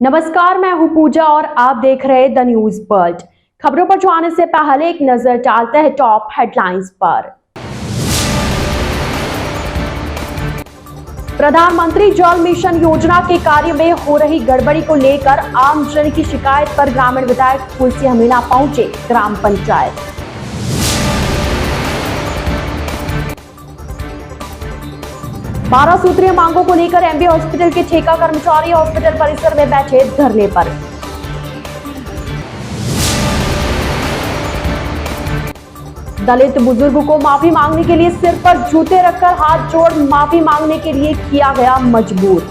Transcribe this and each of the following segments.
नमस्कार, मैं हूं पूजा और आप देख रहे द न्यूज वर्ल्ड। खबरों पर जाने से पहले एक नजर डालते हैं टॉप हेडलाइंस पर। प्रधानमंत्री जल मिशन योजना के कार्य में हो रही गड़बड़ी को लेकर आमजन की शिकायत पर ग्रामीण विधायक तुलसी मीणा पहुंचे ग्राम पंचायत। बारह सूत्रीय मांगों को लेकर एमबी हॉस्पिटल के ठेका कर्मचारी हॉस्पिटल परिसर में बैठे धरने पर। दलित बुजुर्ग को माफी मांगने के लिए सिर पर जूते रखकर हाथ जोड़ माफी मांगने के लिए किया गया मजबूर।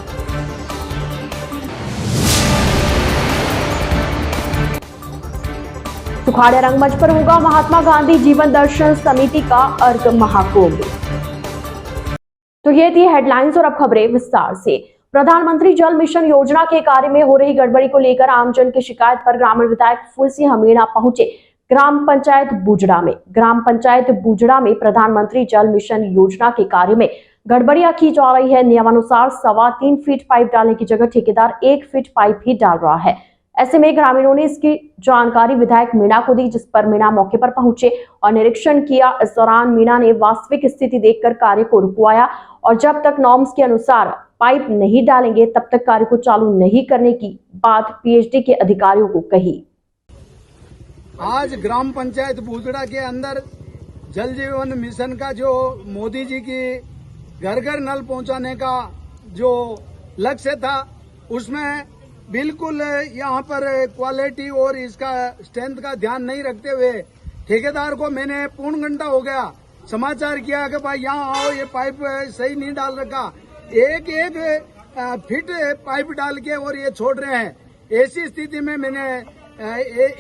सुखाड़िया रंगमंच पर होगा महात्मा गांधी जीवन दर्शन समिति का अर्घ महाकुंभ। तो ये थी हेडलाइंस और अब खबरें विस्तार से। प्रधानमंत्री जल मिशन योजना के कार्य में हो रही गड़बड़ी को लेकर आमजन की शिकायत पर ग्रामीण विधायक तुलसी मीणा पहुंचे ग्राम पंचायत बूजड़ा में। ग्राम पंचायत बूजड़ा में प्रधानमंत्री जल मिशन योजना के कार्य में गड़बड़ियां की जा रही है। नियमानुसार 3.25 फीट पाइप डालने की जगह ठेकेदार 1 फीट पाइप ही डाल रहा है। ऐसे में ग्रामीणों ने इसकी जानकारी विधायक मीणा को दी, जिस पर मीणा मौके पर पहुंचे और निरीक्षण किया। इस दौरान मीणा ने वास्तविक स्थिति देखकर कार्य को रुकवाया और जब तक नॉर्म्स के अनुसार पाइप नहीं डालेंगे तब तक कार्य को चालू नहीं करने की बात पीएचडी के अधिकारियों को कही। आज ग्राम पंचायत बूजड़ा के अंदर जल जीवन मिशन का जो मोदी जी की घर घर नल पहुंचाने का जो लक्ष्य था, उसमें बिल्कुल यहाँ पर क्वालिटी और इसका स्ट्रेंथ का ध्यान नहीं रखते हुए ठेकेदार को मैंने पौन घंटा हो गया समाचार किया कि भाई यहाँ आओ, ये पाइप सही नहीं डाल रखा। एक फीट पाइप डाल के और ये छोड़ रहे हैं। ऐसी स्थिति में मैंने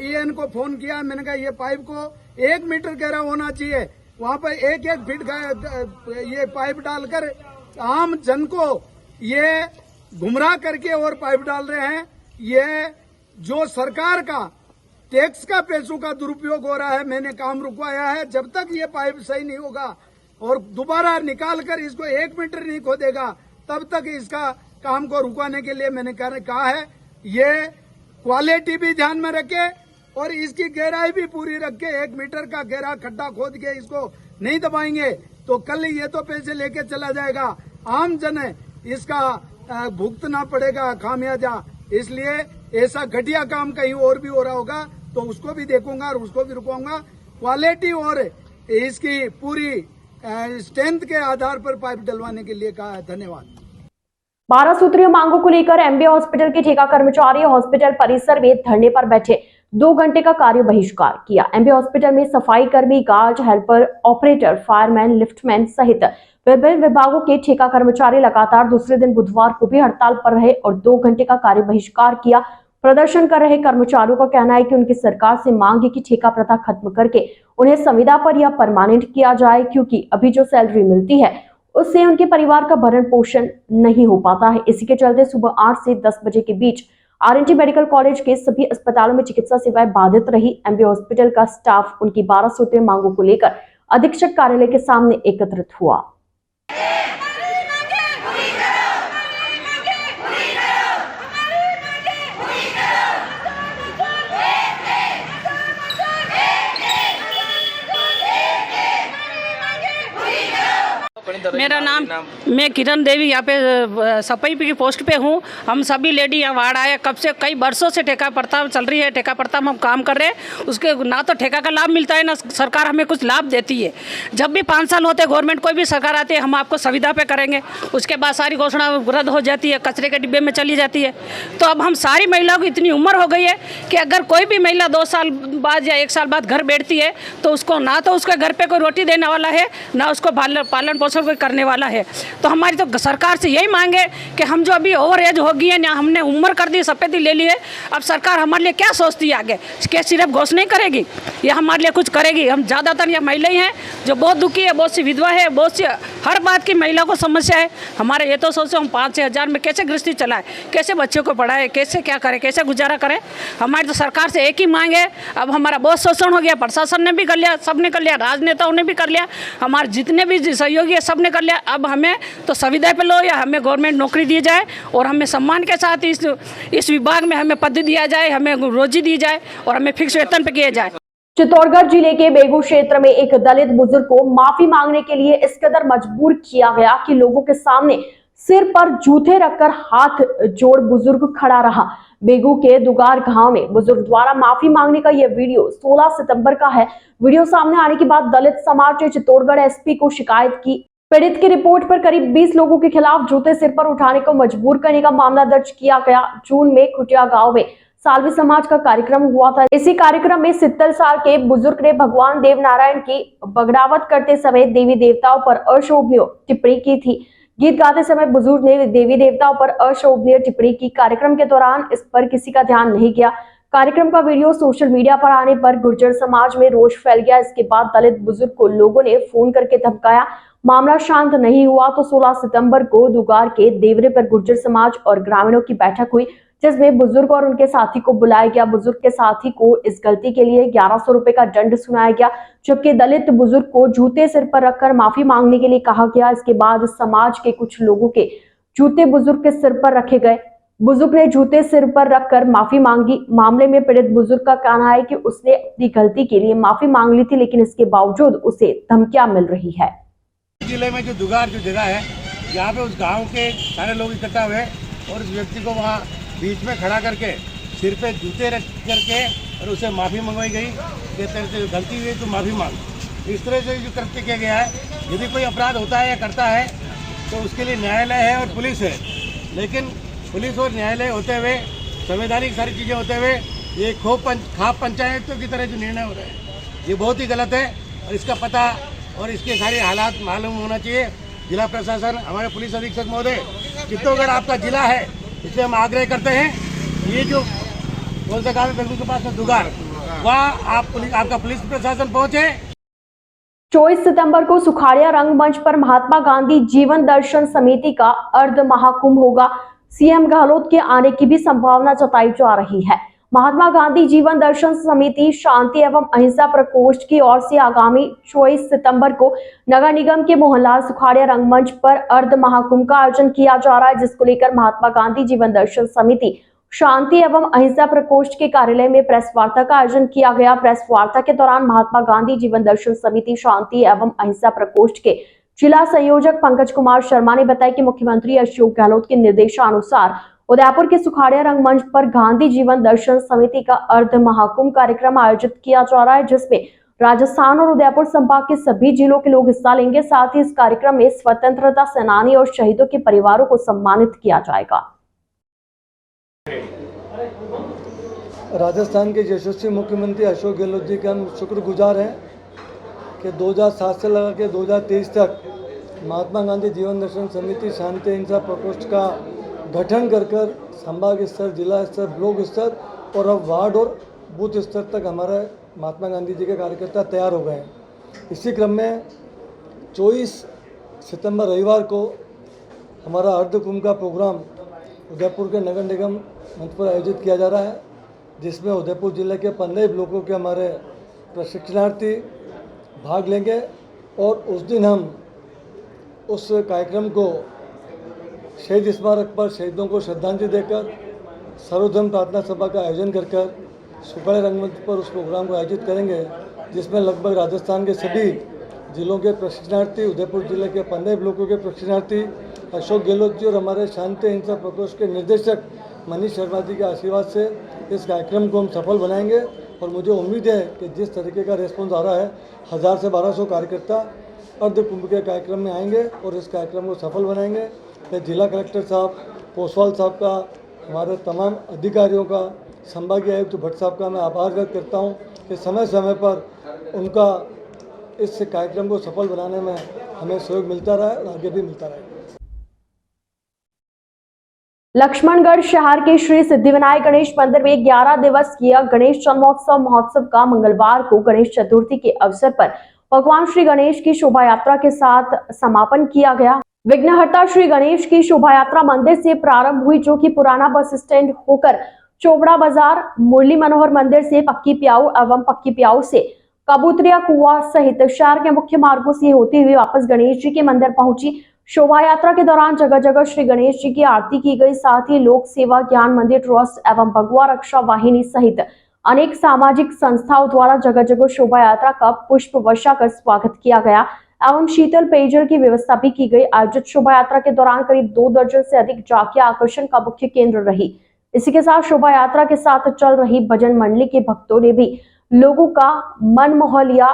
ईएन को फोन किया। मैंने कहा ये पाइप को 1 मीटर गहरा होना चाहिए, वहाँ पर एक फीट का ये पाइप डालकर आम जन को ये गुमराह करके और पाइप डाल रहे हैं। ये जो सरकार का टैक्स का पैसों का दुरुपयोग हो रहा है। मैंने काम रुकवाया है। जब तक ये पाइप सही नहीं होगा और दोबारा निकाल कर इसको 1 मीटर नहीं खोदेगा तब तक इसका काम को रुकवाने के लिए मैंने कहा है। ये क्वालिटी भी ध्यान में रखे और इसकी गहराई भी पूरी रखे। 1 मीटर का गहरा खड्डा खोद के इसको नहीं दबाएंगे तो कल ये तो पैसे लेके चला जाएगा, आम जन इसका भुगतना पड़ेगा खामियाजा। इसलिए ऐसा घटिया काम कहीं और भी हो रहा होगा तो उसको भी देखूंगा और उसको भी रुकवाऊंगा। क्वालिटी और इसकी पूरी स्ट्रेंथ के आधार पर पाइप डलवाने के लिए कहा है। धन्यवाद। 12 सूत्रीय मांगों को लेकर एमबी हॉस्पिटल के ठेका कर्मचारी हॉस्पिटल परिसर में धरने पर बैठे 2 घंटे का कार्य बहिष्कार किया। एमबी हॉस्पिटल में सफाई कर्मी, guard, helper, operator, fireman, liftman सहित विभिन्न विभागों के ठेका कर्मचारी लगातार दूसरे दिन बुधवार को भी हड़ताल पर रहे और 2 घंटे का कार्य बहिष्कार किया। प्रदर्शन कर रहे कर्मचारियों का कहना है कि उनकी सरकार से मांग है कि ठेका प्रथा खत्म करके उन्हें संविदा पर या परमानेंट किया जाए, क्योंकि अभी जो सैलरी मिलती है उससे उनके परिवार का भरण पोषण नहीं हो पाता है। इसी के चलते सुबह 8 से 10 बजे के बीच आरएनटी मेडिकल कॉलेज के सभी अस्पतालों में चिकित्सा सेवाएं बाधित रही। एमबी हॉस्पिटल का स्टाफ उनकी 12 सूत्रीय मांगों को लेकर अधीक्षक कार्यालय के सामने एकत्रित हुआ। मेरा नाम मैं किरण देवी यहाँ पे सफाई की पोस्ट पे हूँ। हम सभी लेडी यहाँ वार्ड आए, कब से कई वर्षों से ठेका प्रथा चल रही है। ठेका प्रथा में हम काम कर रहे हैं, उसके ना तो ठेका का लाभ मिलता है ना सरकार हमें कुछ लाभ देती है। जब भी 5 साल होते गवर्नमेंट कोई भी सरकार आती है, हम आपको सुविधा पे करेंगे, उसके बाद सारी घोषणा रद्द हो जाती है, कचरे के डिब्बे में चली जाती है। तो अब हम सारी महिलाओं की इतनी उम्र हो गई है कि अगर कोई भी महिला 2 साल बाद या 1 साल बाद घर बैठती है तो उसको ना तो उसके घर पर कोई रोटी देने वाला है, ना उसको पालन पोषण करने वाला है। तो हमारी तो सरकार से यही मांग है कि हम जो अभी ओवर एज हो गई है ना, हमने उम्र कर दी, सफेदी ले ली है, अब सरकार हमारे लिए क्या सोचती है आगे? क्या सिर्फ घोषणा नहीं करेगी या हमारे लिए कुछ करेगी? हम ज़्यादातर ये महिलाएं हैं जो बहुत दुखी है, बहुत सी विधवा है, बहुत सी हर बात की महिला को समस्या है। हमारे ये तो सोचो हम 5-6 हज़ार में कैसे गृहस्थी चलाएं, कैसे बच्चों को पढ़ाएं, कैसे क्या करें, कैसे गुजारा करें? हमारी तो सरकार से एक ही मांग है। अब हमारा बहुत शोषण हो गया, प्रशासन ने भी कर लिया, सबने कर लिया, राजनेताओं ने भी कर लिया, हमारे जितने भी सहयोगी है सब आपने कर लिया, अब हमें तो संविदा पे लो या हमें गवर्नमेंट नौकरी दी जाए और हमें सम्मान के साथ इस विभाग में हमें पद दिया जाए, हमें रोजी दी जाए और हमें फिक्स वेतन पे किया जाए। चित्तौड़गढ़ जिले के बेगू क्षेत्र में एक दलित बुजुर्ग को माफी मांगने के लिए इस कदर मजबूर किया गया कि लोगों के सामने सिर पर जूते रखकर हाथ जोड़ बुजुर्ग खड़ा रहा। बेगू के दुगार गांव में बुजुर्ग द्वारा माफी मांगने का यह वीडियो 16 सितंबर का है। वीडियो सामने आने के बाद दलित समाज ने चित्तौड़गढ़ एसपी को शिकायत की। पीड़ित की रिपोर्ट पर करीब 20 लोगों के खिलाफ जूते सिर पर उठाने को मजबूर करने का मामला दर्ज किया गया। जून में खुटिया गांव में सालवी समाज का कार्यक्रम हुआ था। इसी कार्यक्रम में 70 साल के बुजुर्ग ने भगवान देव नारायण की बगड़ावत करते समय देवी देवताओं पर अशोभनीय टिप्पणी की थी। गीत गाते समय बुजुर्ग ने देवी देवताओं पर अशोभनीय टिप्पणी की। कार्यक्रम के दौरान इस पर किसी का ध्यान नहीं गया। कार्यक्रम का वीडियो सोशल मीडिया पर आने पर गुर्जर समाज में रोष फैल गया। इसके बाद दलित बुजुर्ग को लोगों ने फोन करके धमकाया। मामला शांत नहीं हुआ तो 16 सितंबर को दुगार के देवरे पर गुर्जर समाज और ग्रामीणों की बैठक हुई, जिसमें बुजुर्ग और उनके साथी को बुलाया गया। बुजुर्ग के साथी को इस गलती के लिए 1100 रुपए का दंड सुनाया गया, जबकि दलित बुजुर्ग को जूते सिर पर रखकर माफी मांगने के लिए कहा गया। इसके बाद समाज के कुछ लोगों के जूते बुजुर्ग के सिर पर रखे गए। बुजुर्ग ने जूते सिर पर रखकर माफी मांगी। मामले में पीड़ित बुजुर्ग का कहना है कि उसने अपनी गलती के लिए माफी मांग ली थी, लेकिन इसके बावजूद उसे धमकियां मिल रही है। जिले में जो दुगार जो जगह है, यहाँ पे उस गांव के सारे लोग इकट्ठा हुए और उस व्यक्ति को वहाँ बीच में खड़ा करके सिर पे जूते रख करके और उसे माफ़ी मंगवाई गई कि तेरे से गलती हुई तो माफ़ी मांग। इस तरह से जो कृत्य किया गया है, यदि कोई अपराध होता है या करता है तो उसके लिए न्यायालय है और पुलिस है, लेकिन पुलिस और न्यायालय होते हुए, संवैधानिक सारी चीज़ें होते हुए, ये खाप पंचायतों की तरह जो निर्णय हो रहे हैं, ये बहुत ही गलत है और इसका पता और इसके सारे हालात मालूम होना चाहिए। जिला प्रशासन, हमारे पुलिस अधीक्षक महोदय, चित्तौड़गढ़ आपका जिला है, इसलिए हम आग्रह करते हैं, ये जो कौन सा गाँव है बेगू के पास में दुगार, वहाँ आपका पुलिस प्रशासन पहुँचे। 24 सितंबर को सुखाड़िया रंगमंच पर महात्मा गांधी जीवन दर्शन समिति का अर्ध महाकुंभ होगा। सीएम गहलोत के आने की भी संभावना जताई जा रही है। महात्मा गांधी जीवन दर्शन समिति शांति एवं अहिंसा प्रकोष्ठ की ओर से आगामी 24 सितंबर को नगर निगम के मोहनलाल सुखाड़िया रंगमंच पर अर्ध महाकुंभ का आयोजन किया जा रहा है, जिसको लेकर महात्मा गांधी जीवन दर्शन समिति शांति एवं अहिंसा प्रकोष्ठ के कार्यालय में प्रेस वार्ता का आयोजन किया गया। प्रेस वार्ता के दौरान महात्मा गांधी जीवन दर्शन समिति शांति एवं अहिंसा प्रकोष्ठ के जिला संयोजक पंकज कुमार शर्मा ने बताया कि मुख्यमंत्री अशोक गहलोत के निर्देशानुसार उदयपुर के सुखाड़िया रंगमंच पर गांधी जीवन दर्शन समिति का अर्ध महाकुंभ कार्यक्रम आयोजित किया जा रहा है, जिसमें राजस्थान और उदयपुर संभाग के सभी जिलों के लोग हिस्सा लेंगे। साथ ही इस कार्यक्रम में स्वतंत्रता सेनानी और शहीदों के परिवारों को सम्मानित किया जाएगा। राजस्थान के यशस्वी मुख्यमंत्री अशोक गहलोत जी के हम शुक्रगुजार हैं कि 2007 से लगा के 2023 तक महात्मा गांधी जीवन दर्शन समिति शांति अहिंसा प्रकोष्ठ का गठन कर संभाग स्तर, जिला स्तर, ब्लॉक स्तर और अब वार्ड और बूथ स्तर तक हमारे महात्मा गांधी जी के कार्यकर्ता तैयार हो गए हैं। इसी क्रम में 24 सितंबर रविवार को हमारा अर्ध कुंभ का प्रोग्राम उदयपुर के नगर निगम मंच पर आयोजित किया जा रहा है, जिसमें उदयपुर जिले के 15 ब्लॉकों के हमारे प्रशिक्षणार्थी भाग लेंगे और उस दिन हम उस कार्यक्रम को शहीद स्मारक पर शहीदों को श्रद्धांजलि देकर सर्वधर्म प्रार्थना सभा का आयोजन कर सुखाड़िया रंगमंच पर उस प्रोग्राम को आयोजित करेंगे, जिसमें लगभग राजस्थान के सभी जिलों के प्रशिक्षणार्थी, उदयपुर जिले के 15 ब्लॉकों के प्रशिक्षणार्थी, अशोक गहलोत जी और हमारे शांति अहिंसा प्रकोष्ठ के निर्देशक मनीष शर्मा जी के आशीर्वाद से इस कार्यक्रम को हम सफल बनाएंगे। और मुझे उम्मीद है कि जिस तरीके का रिस्पॉन्स आ रहा है, 1000 से 1200 कार्यकर्ता अर्ध कुंभ के कार्यक्रम में आएंगे और इस कार्यक्रम को सफल बनाएंगे। मैं जिला कलेक्टर साहब, पोसवाल साहब का, हमारे तमाम अधिकारियों का, संभागीय आयुक्त भट्ट साहब का मैं आभार व्यक्त करता हूं कि समय समय पर उनका इस कार्यक्रम को सफल बनाने में हमें सहयोग मिलता रहा है और आगे भी मिलता रहेगा। लक्ष्मणगढ़ शहर के श्री सिद्धिविनायक गणेश मंदिर में 11 दिवसीय गणेश जन्मोत्सव महोत्सव का मंगलवार को गणेश चतुर्थी के अवसर पर भगवान श्री गणेश की शोभा यात्रा के साथ समापन किया गया। विघ्नहर्ता श्री गणेश की शोभा यात्रा मंदिर से प्रारंभ हुई, जो कि पुराना बस स्टैंड होकर चोपड़ा बाजार, मुरली मनोहर मंदिर से पक्की प्याऊ एवं पक्की प्याऊ से कबूतरिया कुआ सहित शहर के मुख्य मार्गों से होते हुए वापस गणेश जी के मंदिर पहुंची। शोभा यात्रा के दौरान जगह जगह श्री गणेश जी की आरती की गई। साथ ही लोक सेवा ज्ञान मंदिर ट्रस्ट एवं भगवा रक्षा वाहिनी सहित अनेक सामाजिक संस्थाओं द्वारा जगह जगह शोभा यात्रा का पुष्प वर्षा कर स्वागत किया गया एवं शीतल पेयजल की व्यवस्था भी की गई। आयोजित शोभा यात्रा के दौरान करीब 2 दर्जन से अधिक झांकियां आकर्षण का मुख्य केंद्र रही। इसी के साथ शोभा यात्रा के साथ चल रही भजन मंडली के भक्तों ने भी लोगों का मन मोह लिया।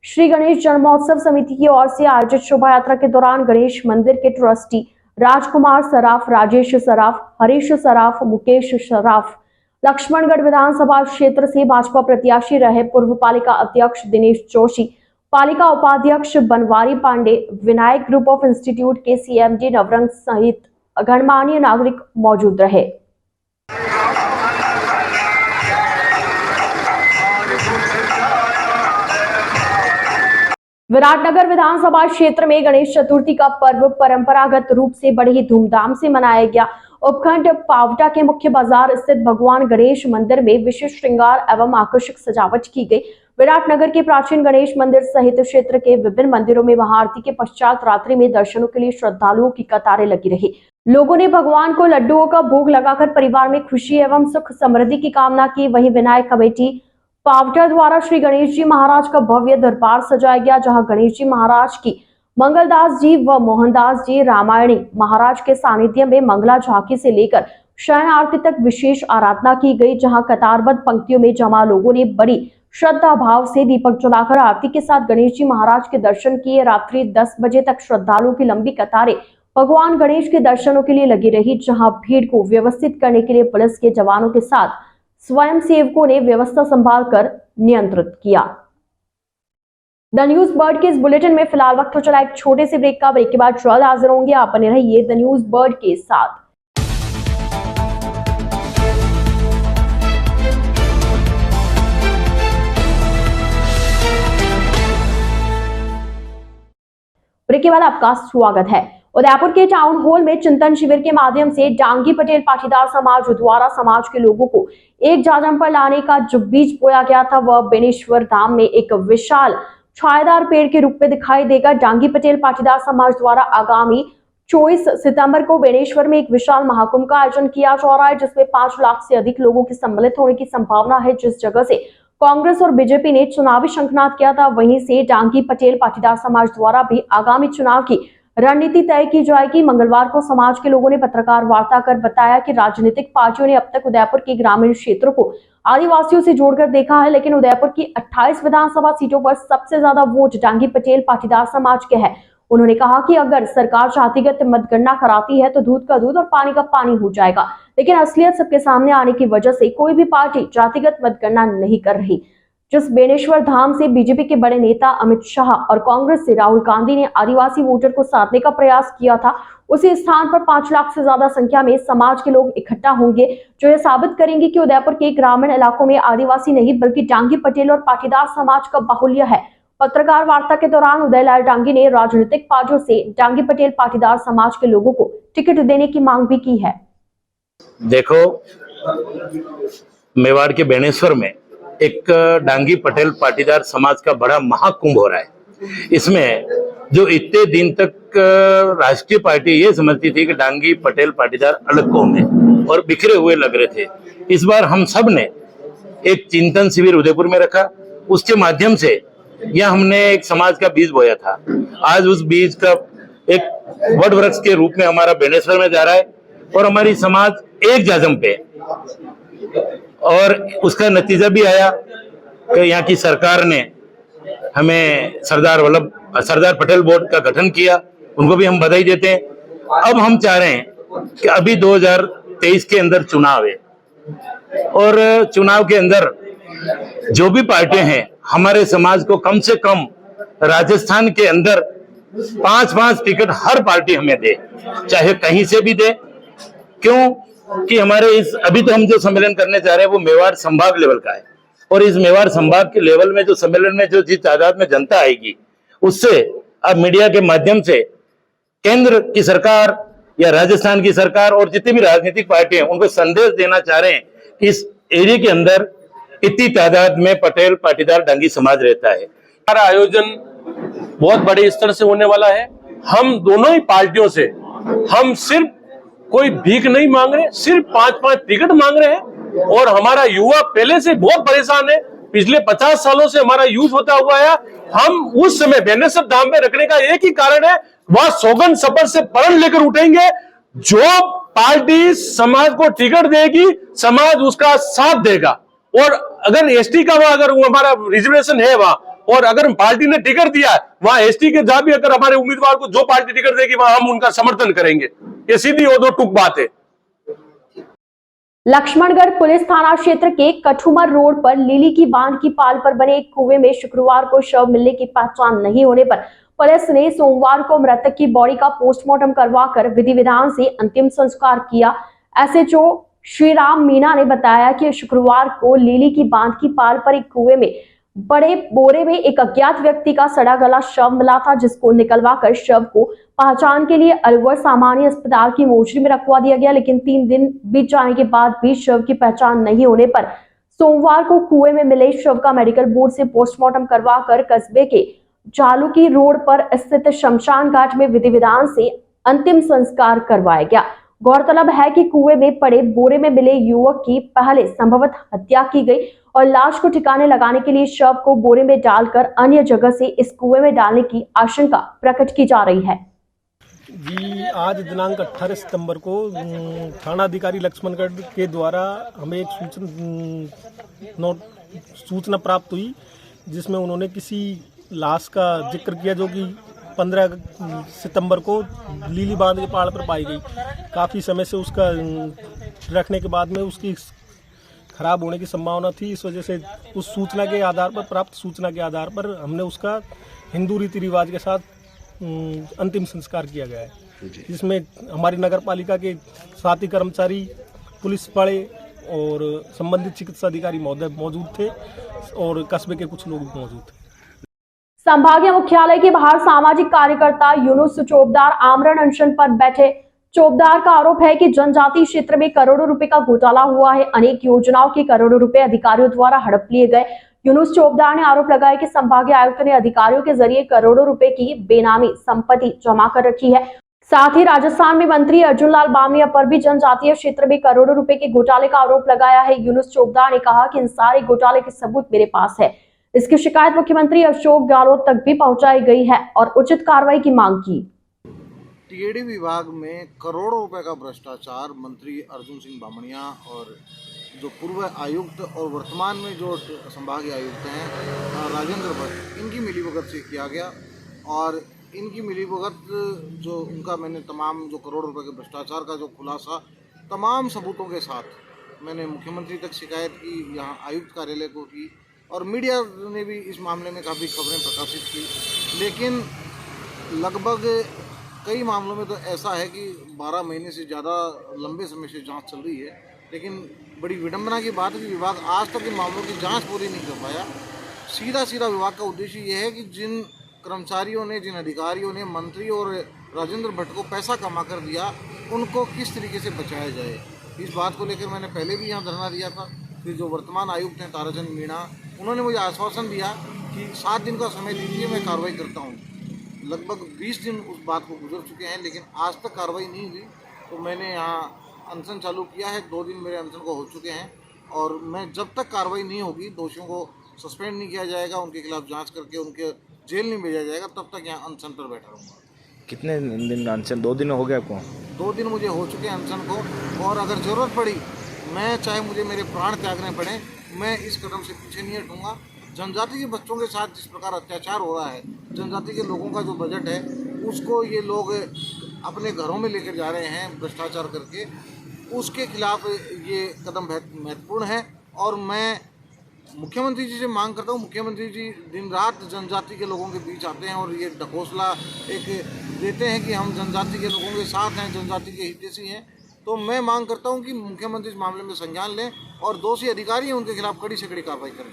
श्री गणेश जन्मोत्सव समिति की ओर से आयोजित शोभा यात्रा के दौरान गणेश मंदिर के ट्रस्टी राजकुमार सराफ, राजेश सराफ, हरीश सराफ, मुकेश सराफ, लक्ष्मणगढ़ विधानसभा क्षेत्र से भाजपा प्रत्याशी रहे पूर्व पालिका अध्यक्ष दिनेश जोशी, पालिका उपाध्यक्ष Banwari Pande, Vinayak group of institute के सीएमडी नवरंग सहित गणमान्य नागरिक मौजूद रहे। विराटनगर विधानसभा क्षेत्र में गणेश चतुर्थी का पर्व परंपरागत रूप से बड़े ही धूमधाम से मनाया गया। उपखंड पावटा के मुख्य बाजार स्थित भगवान गणेश मंदिर में विशेष श्रृंगार एवं आकर्षक सजावट की गई। विराटनगर के प्राचीन गणेश मंदिर सहित क्षेत्र के विभिन्न मंदिरों में महाआरती के पश्चात रात्रि में दर्शनों के लिए श्रद्धालुओं की कतारें लगी रही। लोगों ने भगवान को लड्डुओं का भोग लगाकर परिवार में खुशी एवं सुख समृद्धि की कामना की। वहीं विनायक कमेटी पावटा द्वारा श्री गणेश जी महाराज का भव्य दरबार सजाया गया, जहां गणेश जी महाराज की मंगलदास जी व मोहनदास जी रामायणी महाराज के सानिध्य में मंगला झांकी से लेकर शयन आरती तक विशेष आराधना की गई। जहां कतारबद्ध पंक्तियों में जमा लोगों ने बड़ी श्रद्धा भाव से दीपक जलाकर आरती के साथ गणेश जी महाराज के दर्शन किए। रात्रि 10 बजे तक श्रद्धालुओं की लंबी कतारें भगवान गणेश के दर्शनों के लिए लगी रही, जहां भीड़ को व्यवस्थित करने के लिए पुलिस के जवानों के साथ स्वयं सेवकों ने व्यवस्था संभालकर नियंत्रित किया। द न्यूज बर्ड के इस बुलेटिन में फिलहाल वक्त हो चला एक छोटे से ब्रेक का। ब्रेक के बाद जल्द हाजिर होंगे। आप बने रहिए द न्यूज बर्ड के साथ। ब्रेक के बाद आपका स्वागत है। उदयपुर के टाउन हॉल में चिंतन शिविर के माध्यम से डांगी पटेल पाटीदार समाज द्वारा समाज के लोगों को एक जाजम पर लाने का जो बीज बोया गया था वह बेनेश्वर धाम में एक विशाल छायादार पेड़ के रूप में दिखाई देगा। डांगी पटेल पाटीदार समाज द्वारा आगामी 24 सितंबर को बेनेश्वर में एक विशाल महाकुंभ का आयोजन किया जा रहा है, जिसमें 5 लाख से अधिक लोगों की सम्मिलित होने की संभावना है। जिस जगह से कांग्रेस और बीजेपी ने चुनावी शंखनाद किया था, वहीं से डांगी पटेल पाटीदार समाज द्वारा भी आगामी चुनाव की रणनीति तय की जाएगी। मंगलवार को समाज के लोगों ने पत्रकार वार्ता कर बताया कि राजनीतिक पार्टियों ने अब तक उदयपुर के ग्रामीण क्षेत्रों को आदिवासियों से जोड़कर देखा है, लेकिन उदयपुर की 28 विधानसभा सीटों पर सबसे ज्यादा वोट डांगी पटेल पाटीदार समाज के हैं। उन्होंने कहा कि अगर सरकार जातिगत मतगणना कराती है तो दूध का दूध और पानी का पानी हो जाएगा, लेकिन असलियत सबके सामने आने की वजह से कोई भी पार्टी जातिगत मतगणना नहीं कर रही। जिस बेनेश्वर धाम से बीजेपी के बड़े नेता अमित शाह और कांग्रेस से राहुल गांधी ने आदिवासी वोटर को साधने का प्रयास किया था, उसी स्थान पर 5 लाख से ज्यादा संख्या में समाज के लोग इकट्ठा होंगे, जो ये साबित करेंगे कि उदयपुर के ग्रामीण इलाकों में आदिवासी नहीं बल्कि डांगी पटेल और पाटीदार समाज का बाहुल्य है। पत्रकार वार्ता के दौरान उदयलाल डांगी ने राजनीतिक पार्टियों से डांगी पटेल पाटीदार समाज के लोगों को टिकट देने की मांग भी की है। देखो, मेवाड़ के बेनेश्वर में एक डांगी पटेल पाटीदार समाज का बड़ा महाकुंभ हो रहा है। इसमें जो इतने दिन तक राष्ट्रीय पार्टी ये समझती थी कि डांगी पटेल पाटीदार अलग कौम है और बिखरे हुए लग रहे थे, इस बार हम सब ने एक चिंतन शिविर उदयपुर में रखा। उसके माध्यम से यह हमने एक समाज का बीज बोया था। आज उस बीज का एक वट वृक्ष के रूप में हमारा बेनेश्वर में जा रहा है और हमारी समाज एक जाजम पे, और उसका नतीजा भी आया कि यहाँ की सरकार ने हमें सरदार पटेल बोर्ड का गठन किया, उनको भी हम बधाई देते हैं। अब हम चाह रहे हैं कि अभी 2023 के अंदर चुनाव है और चुनाव के अंदर जो भी पार्टियां हैं हमारे समाज को कम से कम राजस्थान के अंदर 5-5 टिकट हर पार्टी हमें दे, चाहे कहीं से भी दे। क्यों कि हमारे इस अभी तो हम जो सम्मेलन करने जा रहे हैं वो मेवाड़ संभाग लेवल का है, और इस मेवाड़ संभाग के लेवल में जो सम्मेलन में जो जिस तादाद में जनता आएगी, उससे अब मीडिया के माध्यम से केंद्र की सरकार या राजस्थान की सरकार और जितनी भी राजनीतिक पार्टी हैं उनको संदेश देना चाह रहे हैं कि इस एरिया के अंदर इतनी तादाद में पटेल पाटीदार डांगी समाज रहता है। हमारा आयोजन बहुत बड़े स्तर से होने वाला है। हम दोनों ही पार्टियों से हम सिर्फ कोई भीख नहीं मांग रहे, सिर्फ 5-5 टिकट मांग रहे हैं। और हमारा युवा पहले से बहुत परेशान है, पिछले 50 सालों से हमारा यूथ होता हुआ है। हम उस समय बेनसर दाम पे रखने का एक ही कारण है, वह सौगंध शपथ से प्रण लेकर उठेंगे। जो पार्टी समाज को टिकट देगी, समाज उसका साथ देगा। और अगर एसटी का वहां अगर हमारा रिजर्वेशन है वहां, और अगर पार्टी ने टिकट दिया है वहां एसटी के जहां भी अगर हमारे उम्मीदवार को जो पार्टी टिकट देगी वहां हम उनका समर्थन करेंगे। ये सीधी और दो टूक बात है। लक्ष्मणगढ़ पुलिस थाना क्षेत्र के कठुमर रोड पर लीली की बांध की पाल पर बने एक कुएं में शुक्रवार को शव मिलने की पहचान नहीं होने पर पुलिस ने सोमवार को मृतक की बॉडी का पोस्टमार्टम करवाकर विधि विधान से अंतिम संस्कार किया। एसएचओ श्रीराम मीणा ने बताया कि शुक्रवार को लीली की बांध की पाल पर एक कुएं में बड़े बोरे में एक अज्ञात व्यक्ति का सड़ा गला शव मिला था, जिसको निकलवाकर शव को पहचान के लिए अलवर सामान्य अस्पताल की मोर्चरी में रखवा दिया गया। लेकिन 3 दिन बीत जाने के बाद भी शव की पहचान नहीं होने पर सोमवार को कुएं में मिले शव का मेडिकल बोर्ड से पोस्टमार्टम करवाकर कस्बे के जालूकी रोड पर स्थित शमशान घाट में विधि विधान से अंतिम संस्कार करवाया गया। गौरतलब है कि कुएं में पड़े बोरे में मिले युवक की पहले संभवतः हत्या की गई और लाश को ठिकाने लगाने के लिए शव को बोरे में डालकर अन्य जगह से इस कुएं में डालने की आशंका प्रकट की जा रही है। जी, आज दिनांक 18 सितंबर को थाना अधिकारी लक्ष्मणगढ़ के द्वारा हमें एक सूचना प्राप्त हुई, जिसमें उन्होंने किसी लाश का जिक्र किया जो कि 15 सितंबर को लीली बांध के पहाड़ पर पाई गई। काफ़ी समय से उसका रखने के बाद में उसकी खराब होने की संभावना थी। इस वजह से उस सूचना के आधार पर, प्राप्त सूचना के आधार पर हमने उसका हिंदू रीति रिवाज के साथ अंतिम संस्कार किया गया है, जिसमें हमारी नगर पालिका के साथी कर्मचारी, पुलिस बड़े और संबंधित चिकित्सा अधिकारी महोदय मौजूद थे और कस्बे के कुछ लोग भी मौजूद थे। संभागीय मुख्यालय के बाहर सामाजिक कार्यकर्ता यूनुस चोपदार आमरण अनशन पर बैठे। चोपदार का आरोप है कि जनजातीय क्षेत्र में करोड़ों रुपए का घोटाला हुआ है। अनेक योजनाओं के करोड़ों रुपए अधिकारियों द्वारा हड़प लिए गए। यूनुस चोपदार ने आरोप लगाया कि संभागीय आयुक्त ने अधिकारियों के जरिए करोड़ों रुपए की बेनामी संपत्ति जमा कर रखी है। साथ ही राजस्थान में मंत्री अर्जुन लाल बामनिया पर भी जनजातीय क्षेत्र में करोड़ों रुपए के घोटाले का आरोप लगाया है। यूनुस चोपदार ने कहा कि इन सारे घोटाले के सबूत मेरे पास है। इसकी शिकायत मुख्यमंत्री अशोक गहलोत तक भी पहुंचाई गई है और उचित कार्रवाई की मांग की। टीएडी विभाग में करोड़ों रुपए का भ्रष्टाचार मंत्री अर्जुन सिंह बामनिया और जो पूर्व आयुक्त और वर्तमान में जो संभागीय आयुक्त हैं राजेंद्र भट्ट, इनकी मिलीभगत से किया गया। और इनकी मिलीभगत जो उनका मैंने तमाम जो करोड़ों रुपए के भ्रष्टाचार का जो खुलासा तमाम सबूतों के साथ मैंने मुख्यमंत्री तक शिकायत की, यहाँ आयुक्त कार्यालय को की और मीडिया ने भी इस मामले में काफ़ी खबरें प्रकाशित की। लेकिन लगभग कई मामलों में तो ऐसा है कि 12 महीने से ज़्यादा लंबे समय से जांच चल रही है। लेकिन बड़ी विडंबना की बात है कि विभाग आज तक इन मामलों की जांच पूरी नहीं कर पाया। सीधा विभाग का उद्देश्य ये है कि जिन कर्मचारियों ने, जिन अधिकारियों ने मंत्री और राजेंद्र भट्ट को पैसा कमा कर दिया, उनको किस तरीके से बचाया जाए। इस बात को लेकर मैंने पहले भी यहाँ धरना दिया था। फिर जो वर्तमान आयुक्त हैं ताराचंद मीणा, उन्होंने मुझे आश्वासन दिया कि 7 दिन का समय दीजिए, मैं कार्रवाई करता हूँ। लगभग 20 दिन उस बात को गुजर चुके हैं, लेकिन आज तक कार्रवाई नहीं हुई। तो मैंने यहाँ अनशन चालू किया है। 2 दिन मेरे अनशन को हो चुके हैं और मैं जब तक कार्रवाई नहीं होगी, दोषियों को सस्पेंड नहीं किया जाएगा, उनके खिलाफ जांच करके उनके जेल नहीं भेजा जाएगा, तब तक यहाँ अनशन पर बैठा रहूँगा। कितने दिन अनशन? 2 दिन हो गए आपको? 2 दिन मुझे हो चुके हैं अनशन को, और अगर ज़रूरत पड़ी, मैं चाहे मुझे मेरे प्राण त्यागने पड़े, मैं इस कदम से पीछे नहीं हटूँगा। जनजाति के बच्चों के साथ जिस प्रकार अत्याचार हो रहा है, जनजाति के लोगों का जो बजट है उसको ये लोग अपने घरों में लेकर जा रहे हैं भ्रष्टाचार करके, उसके खिलाफ ये कदम महत्वपूर्ण है। और मैं मुख्यमंत्री जी से मांग करता हूँ, मुख्यमंत्री जी दिन रात जनजाति के लोगों के बीच आते हैं और ये ढकोसला एक देते हैं कि हम जनजाति के लोगों के साथ हैं, जनजाति के हितैषी हैं। तो मैं मांग करता हूँ कि मुख्यमंत्री इस मामले में संज्ञान लें और दोषी अधिकारी हैं उनके खिलाफ कड़ी से कड़ी कार्रवाई करें।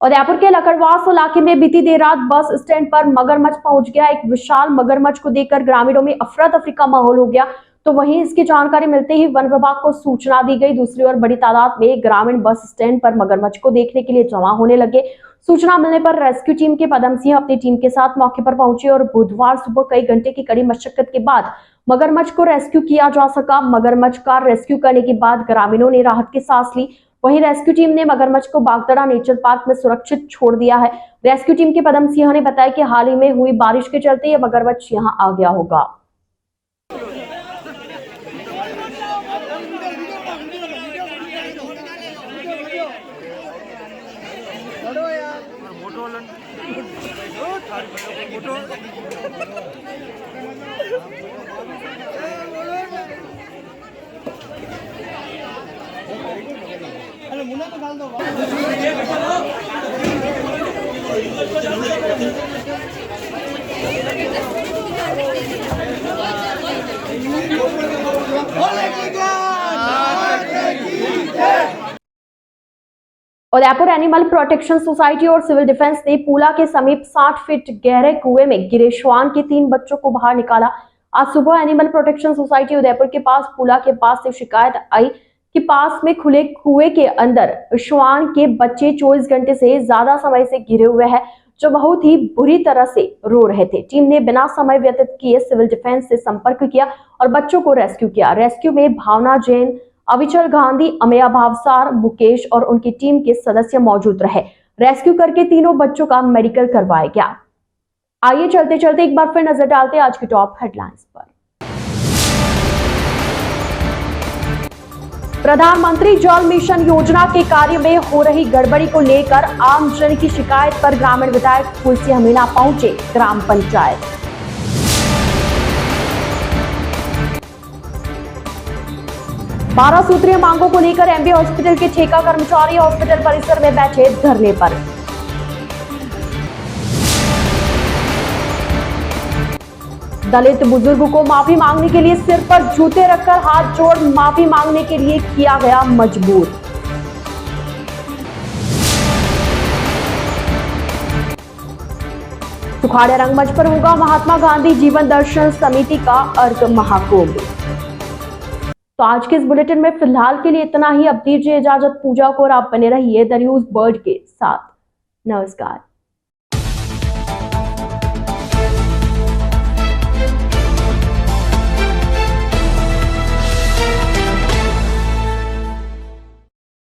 उदयपुर के लकड़वास इलाके में बीती देर रात बस स्टैंड पर मगरमच्छ पहुंच गया। एक विशाल मगरमच्छ को देखकर ग्रामीणों में अफरा तफरी का माहौल हो गया। तो वहीं इसकी जानकारी मिलते ही वन विभाग को सूचना दी गई। दूसरी ओर बड़ी तादाद में ग्रामीण बस स्टैंड पर मगरमच्छ को देखने के लिए जमा होने लगे। सूचना मिलने पर रेस्क्यू टीम के पदम सिंह अपनी टीम के साथ मौके पर पहुंचे और बुधवार सुबह कई घंटे की कड़ी मशक्कत के बाद मगरमच्छ को रेस्क्यू किया जा सका। मगरमच्छ का रेस्क्यू करने के बाद ग्रामीणों ने राहत की सांस ली। वहीं रेस्क्यू टीम ने मगरमच्छ को बागदड़ा नेचर पार्क में सुरक्षित छोड़ दिया है। रेस्क्यू टीम के पदम सिंह ने बताया कि हाल ही में हुई बारिश के चलते यह मगरमच्छ यहां आ गया होगा। उदयपुर एनिमल प्रोटेक्शन सोसाइटी और सिविल डिफेंस ने पूला के समीप 60 फीट गहरे कुएं में गिरे श्वान के 3 बच्चों को बाहर निकाला। आज सुबह एनिमल प्रोटेक्शन सोसाइटी उदयपुर के पास पूला के पास से शिकायत आई कि पास में खुले कुएं के अंदर श्वान के बच्चे 24 घंटे से ज्यादा समय से घिरे हुए हैं, जो बहुत ही बुरी तरह से रो रहे थे। टीम ने बिना समय व्यतीत किए सिविल डिफेंस से संपर्क किया और बच्चों को रेस्क्यू किया। रेस्क्यू में भावना जैन, अविचल गांधी, अमेया भावसार, मुकेश और उनकी टीम के सदस्य मौजूद रहे। रेस्क्यू करके तीनों बच्चों का मेडिकल करवाया गया। आइए चलते चलते एक बार फिर नजर डालते हैं आज की टॉप हेडलाइंस पर। प्रधानमंत्री जल मिशन योजना के कार्य में हो रही गड़बड़ी को लेकर आम जन की शिकायत पर ग्रामीण विधायक तुलसी मीणा पहुंचे ग्राम पंचायत। बारह सूत्रीय मांगों को लेकर एमबी हॉस्पिटल के ठेका कर्मचारी हॉस्पिटल परिसर में बैठे धरने पर। दलित बुजुर्ग को माफी मांगने के लिए सिर पर जूते रखकर हाथ जोड़ माफी मांगने के लिए किया गया मजबूर। सुखाड़े रंगमंच पर होगा महात्मा गांधी जीवन दर्शन समिति का अर्क महाकुंभ। तो आज के इस बुलेटिन में फिलहाल के लिए इतना ही। अब दीजिए इजाजत पूजा को और आप बने रहिए द न्यूज वर्ल्ड के साथ। नमस्कार।